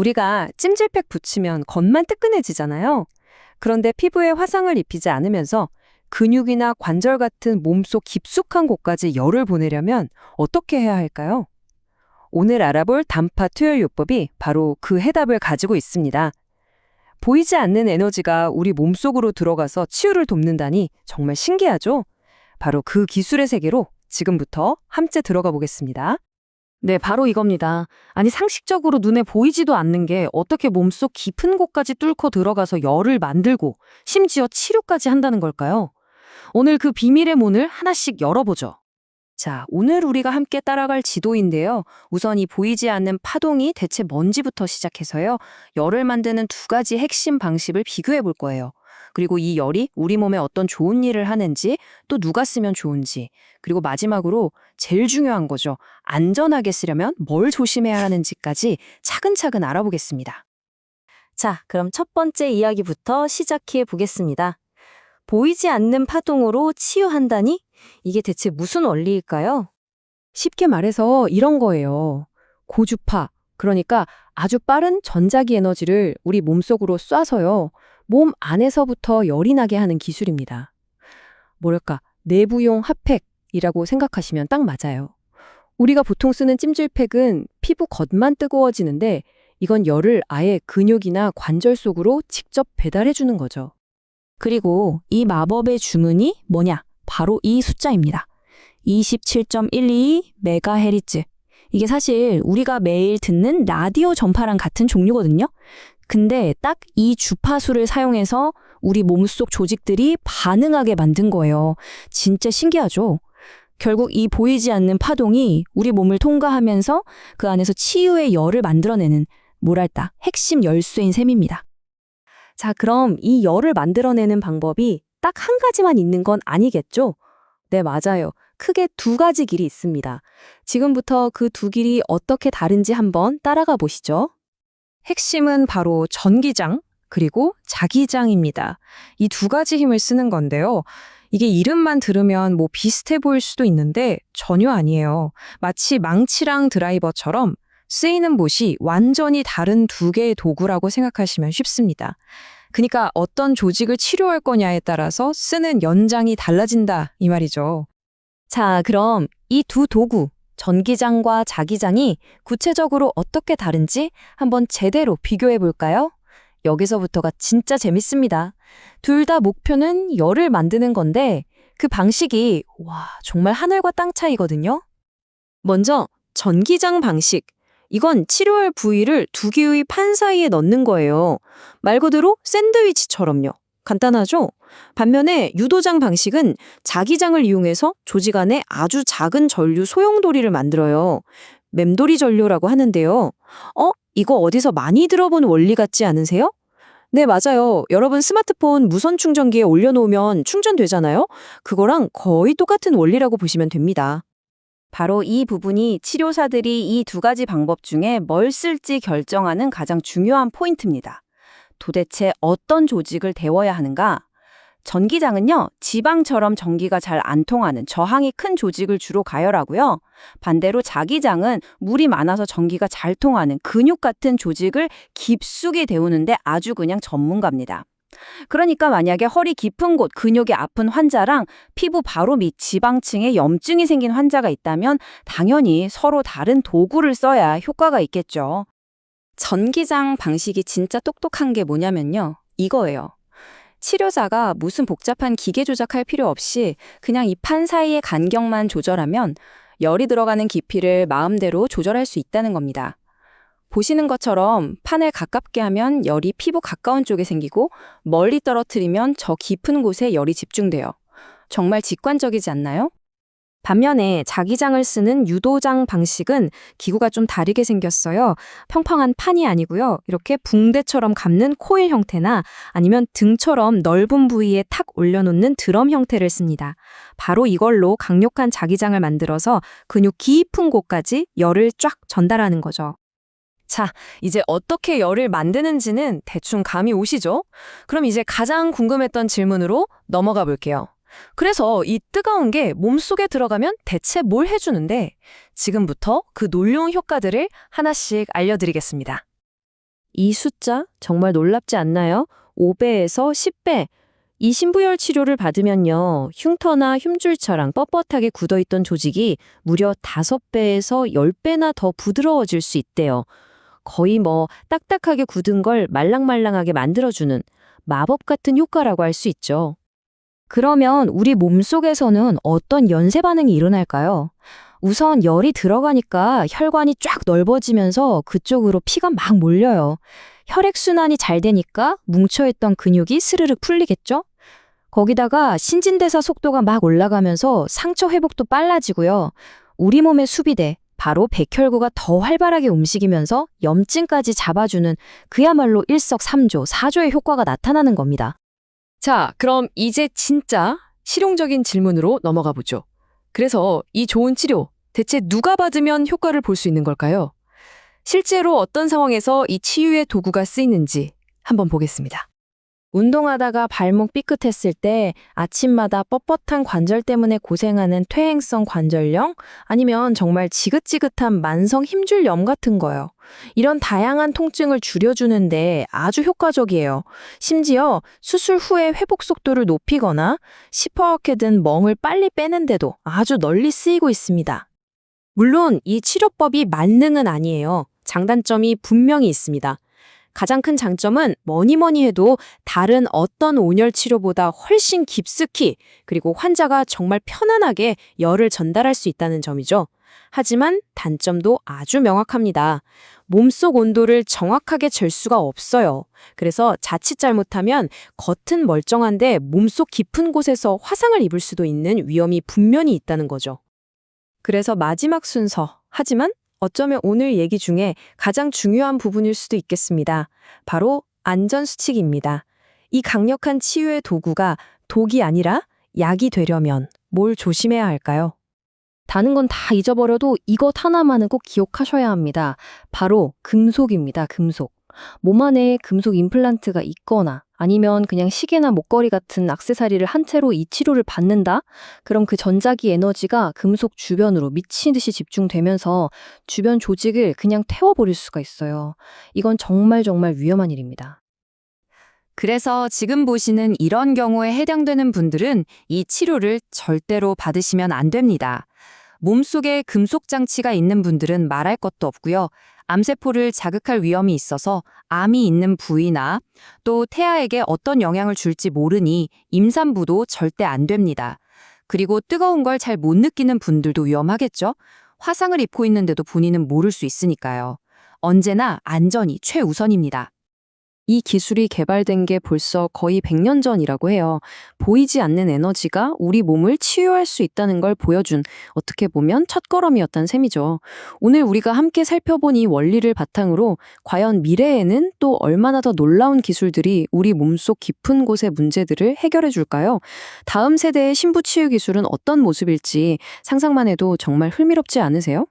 우리가 찜질팩 붙이면 겉만 뜨끈해지잖아요. 그런데 피부에 화상을 입히지 않으면서 근육이나 관절 같은 몸속 깊숙한 곳까지 열을 보내려면 어떻게 해야 할까요? 오늘 알아볼 단파 투여 요법이 바로 그 해답을 가지고 있습니다. 보이지 않는 에너지가 우리 몸속으로 들어가서 치유를 돕는다니 정말 신기하죠? 바로 그 기술의 세계로 지금부터 함께 들어가 보겠습니다. 네, 바로 이겁니다. 아니, 상식적으로 눈에 보이지도 않는 게 어떻게 몸속 깊은 곳까지 뚫고 들어가서 열을 만들고 심지어 치료까지 한다는 걸까요? 오늘 그 비밀의 문을 하나씩 열어보죠. 자, 오늘 우리가 함께 따라갈 지도인데요. 우선 이 보이지 않는 파동이 대체 뭔지부터 시작해서요. 열을 만드는 두 가지 핵심 방식을 비교해 볼 거예요. 그리고 이 열이 우리 몸에 어떤 좋은 일을 하는지, 또 누가 쓰면 좋은지, 그리고 마지막으로 제일 중요한 거죠. 안전하게 쓰려면 뭘 조심해야 하는지까지 차근차근 알아보겠습니다. 자, 그럼 첫 번째 이야기부터 시작해 보겠습니다. 보이지 않는 파동으로 치유한다니? 이게 대체 무슨 원리일까요? 쉽게 말해서 이런 거예요. 고주파, 그러니까 아주 빠른 전자기 에너지를 우리 몸속으로 쏴서요. 몸 안에서부터 열이 나게 하는 기술입니다. 뭐랄까, 내부용 핫팩이라고 생각하시면 딱 맞아요. 우리가 보통 쓰는 찜질팩은 피부 겉만 뜨거워지는데 이건 열을 아예 근육이나 관절 속으로 직접 배달해 주는 거죠. 그리고 이 마법의 주문이 뭐냐? 바로 이 숫자입니다. 27.122메가헤르츠. 이게 사실 우리가 매일 듣는 라디오 전파랑 같은 종류거든요. 근데 딱 이 주파수를 사용해서 우리 몸속 조직들이 반응하게 만든 거예요. 진짜 신기하죠? 결국 이 보이지 않는 파동이 우리 몸을 통과하면서 그 안에서 치유의 열을 만들어내는 뭐랄까 핵심 열쇠인 셈입니다. 자, 그럼 이 열을 만들어내는 방법이 딱 한 가지만 있는 건 아니겠죠? 네, 맞아요. 크게 두 가지 길이 있습니다. 지금부터 그 두 길이 어떻게 다른지 한번 따라가 보시죠. 핵심은 바로 전기장, 그리고 자기장입니다. 이 두 가지 힘을 쓰는 건데요. 이게 이름만 들으면 뭐 비슷해 보일 수도 있는데 전혀 아니에요. 마치 망치랑 드라이버처럼 쓰이는 곳이 완전히 다른 두 개의 도구라고 생각하시면 쉽습니다. 그러니까 어떤 조직을 치료할 거냐에 따라서 쓰는 연장이 달라진다 이 말이죠. 자, 그럼 이 두 도구, 전기장과 자기장이 구체적으로 어떻게 다른지 한번 제대로 비교해 볼까요? 여기서부터가 진짜 재밌습니다. 둘 다 목표는 열을 만드는 건데 그 방식이 정말 하늘과 땅 차이거든요. 먼저 전기장 방식. 이건 치료할 부위를 두 개의 판 사이에 넣는 거예요. 말 그대로 샌드위치처럼요. 간단하죠? 반면에 유도장 방식은 자기장을 이용해서 조직 안에 아주 작은 전류 소용돌이를 만들어요. 맴돌이 전류라고 하는데요. 이거 어디서 많이 들어본 원리 같지 않으세요? 네, 맞아요. 여러분 스마트폰 무선 충전기에 올려놓으면 충전되잖아요? 그거랑 거의 똑같은 원리라고 보시면 됩니다. 바로 이 부분이 치료사들이 이 두 가지 방법 중에 뭘 쓸지 결정하는 가장 중요한 포인트입니다. 도대체 어떤 조직을 데워야 하는가? 전기장은요, 지방처럼 전기가 잘 안 통하는 저항이 큰 조직을 주로 가열하고요. 반대로 자기장은 물이 많아서 전기가 잘 통하는 근육 같은 조직을 깊숙이 데우는데 아주 그냥 전문가입니다. 그러니까 만약에 허리 깊은 곳, 근육이 아픈 환자랑 피부 바로 밑 지방층에 염증이 생긴 환자가 있다면 당연히 서로 다른 도구를 써야 효과가 있겠죠. 전기장 방식이 진짜 똑똑한 게 뭐냐면요. 이거예요. 치료자가 무슨 복잡한 기계 조작할 필요 없이 그냥 이 판 사이의 간격만 조절하면 열이 들어가는 깊이를 마음대로 조절할 수 있다는 겁니다. 보시는 것처럼 판을 가깝게 하면 열이 피부 가까운 쪽에 생기고 멀리 떨어뜨리면 저 깊은 곳에 열이 집중돼요. 정말 직관적이지 않나요? 반면에 자기장을 쓰는 유도장 방식은 기구가 좀 다르게 생겼어요. 평평한 판이 아니고요. 이렇게 붕대처럼 감는 코일 형태나 아니면 등처럼 넓은 부위에 탁 올려놓는 드럼 형태를 씁니다. 바로 이걸로 강력한 자기장을 만들어서 근육 깊은 곳까지 열을 쫙 전달하는 거죠. 자, 이제 어떻게 열을 만드는지는 대충 감이 오시죠? 그럼 이제 가장 궁금했던 질문으로 넘어가 볼게요. 그래서 이 뜨거운 게 몸속에 들어가면 대체 뭘 해주는데 지금부터 그 놀라운 효과들을 하나씩 알려드리겠습니다. 이 숫자 정말 놀랍지 않나요? 5배에서 10배. 이 신부열 치료를 받으면요, 흉터나 흉줄처럼 뻣뻣하게 굳어있던 조직이 무려 5배에서 10배나 더 부드러워질 수 있대요. 거의 딱딱하게 굳은 걸 말랑말랑하게 만들어주는 마법 같은 효과라고 할 수 있죠. 그러면 우리 몸속에서는 어떤 연쇄 반응이 일어날까요? 우선 열이 들어가니까 혈관이 쫙 넓어지면서 그쪽으로 피가 막 몰려요. 혈액순환이 잘 되니까 뭉쳐있던 근육이 스르륵 풀리겠죠? 거기다가 신진대사 속도가 막 올라가면서 상처 회복도 빨라지고요. 우리 몸의 수비대, 바로 백혈구가 더 활발하게 움직이면서 염증까지 잡아주는 그야말로 일석삼조, 사조의 효과가 나타나는 겁니다. 자, 그럼 이제 진짜 실용적인 질문으로 넘어가 보죠. 그래서 이 좋은 치료, 대체 누가 받으면 효과를 볼 수 있는 걸까요? 실제로 어떤 상황에서 이 치유의 도구가 쓰이는지 한번 보겠습니다. 운동하다가 발목 삐끗했을 때 아침마다 뻣뻣한 관절 때문에 고생하는 퇴행성 관절염 아니면 정말 지긋지긋한 만성 힘줄염 같은 거요. 이런 다양한 통증을 줄여주는데 아주 효과적이에요. 심지어 수술 후에 회복 속도를 높이거나 시퍼렇게 든 멍을 빨리 빼는데도 아주 널리 쓰이고 있습니다. 물론 이 치료법이 만능은 아니에요. 장단점이 분명히 있습니다. 가장 큰 장점은 뭐니 해도 다른 어떤 온열 치료보다 훨씬 깊숙이 그리고 환자가 정말 편안하게 열을 전달할 수 있다는 점이죠. 하지만 단점도 아주 명확합니다. 몸속 온도를 정확하게 잴 수가 없어요. 그래서 자칫 잘못하면 겉은 멀쩡한데 몸속 깊은 곳에서 화상을 입을 수도 있는 위험이 분명히 있다는 거죠. 그래서 마지막 순서, 하지만 어쩌면 오늘 얘기 중에 가장 중요한 부분일 수도 있겠습니다. 바로 안전수칙입니다. 이 강력한 치유의 도구가 독이 아니라 약이 되려면 뭘 조심해야 할까요? 다른 건 다 잊어버려도 이것 하나만은 꼭 기억하셔야 합니다. 바로 금속입니다, 금속. 몸 안에 금속 임플란트가 있거나 아니면 그냥 시계나 목걸이 같은 액세서리를 한 채로 이 치료를 받는다? 그럼 그 전자기 에너지가 금속 주변으로 미친 듯이 집중되면서 주변 조직을 그냥 태워버릴 수가 있어요. 이건 정말 위험한 일입니다. 그래서 지금 보시는 이런 경우에 해당되는 분들은 이 치료를 절대로 받으시면 안 됩니다. 몸속에 금속 장치가 있는 분들은 말할 것도 없고요. 암세포를 자극할 위험이 있어서 암이 있는 부위나 또 태아에게 어떤 영향을 줄지 모르니 임산부도 절대 안 됩니다. 그리고 뜨거운 걸 잘 못 느끼는 분들도 위험하겠죠? 화상을 입고 있는데도 본인은 모를 수 있으니까요. 언제나 안전이 최우선입니다. 이 기술이 개발된 게 벌써 거의 100년 전이라고 해요. 보이지 않는 에너지가 우리 몸을 치유할 수 있다는 걸 보여준 어떻게 보면 첫걸음이었단 셈이죠. 오늘 우리가 함께 살펴본 이 원리를 바탕으로 과연 미래에는 또 얼마나 더 놀라운 기술들이 우리 몸속 깊은 곳의 문제들을 해결해 줄까요? 다음 세대의 신부 치유 기술은 어떤 모습일지 상상만 해도 정말 흥미롭지 않으세요?